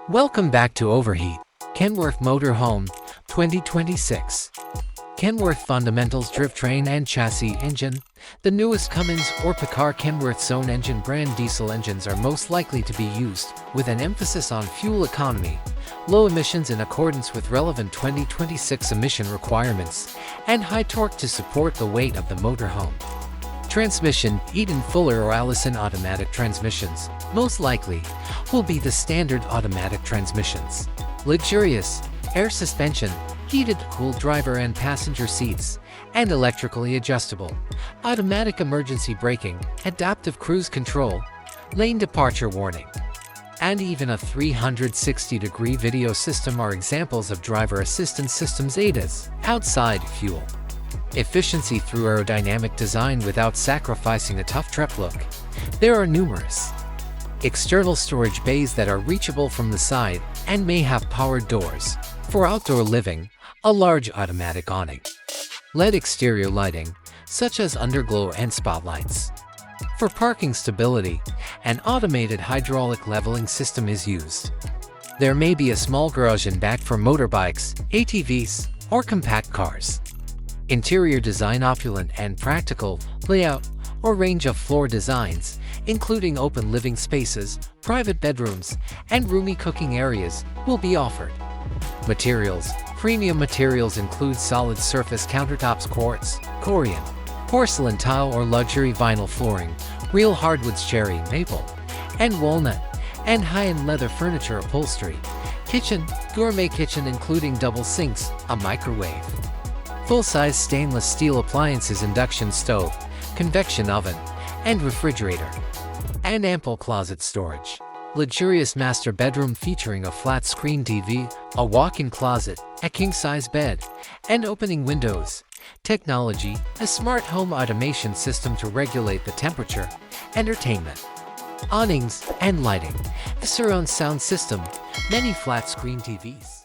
Welcome back to Overheat, Kenworth Motorhome, 2026. Kenworth Fundamentals Drivetrain and Chassis Engine. The newest Cummins or PACCAR Kenworth Zone Engine brand diesel engines are most likely to be used, with an emphasis on fuel economy, low emissions in accordance with relevant 2026 emission requirements, and high torque to support the weight of the motorhome. Transmission: Eaton Fuller or Allison automatic transmissions, most likely, will be the standard automatic transmissions. Luxurious air suspension, heated cooled driver and passenger seats, and electrically adjustable automatic emergency braking, adaptive cruise control, lane departure warning, and even a 360-degree video system are examples of driver assistance systems. ADAS. Outside fuel efficiency through aerodynamic design without sacrificing a tough truck look. There are numerous external storage bays that are reachable from the side and may have powered doors. For outdoor living, a large automatic awning. LED exterior lighting, such as underglow and spotlights. For parking stability, an automated hydraulic leveling system is used. There may be a small garage in back for motorbikes, ATVs, or compact cars. Interior design: opulent and practical layout or range of floor designs, including open living spaces, private bedrooms, and roomy cooking areas, will be offered. Materials: premium materials include solid surface countertops, quartz, Corian, porcelain tile or luxury vinyl flooring, real hardwoods, cherry, maple, and walnut, and high-end leather furniture. Upholstery: kitchen: gourmet kitchen including double sinks, a microwave, full-size stainless steel appliances, induction stove, convection oven, and refrigerator, and ample closet storage. Luxurious master bedroom featuring a flat-screen TV, a walk-in closet, a king-size bed, and opening windows. Technology: a smart home automation system to regulate the temperature. Entertainment: awnings and lighting, a surround sound system, many flat-screen TVs.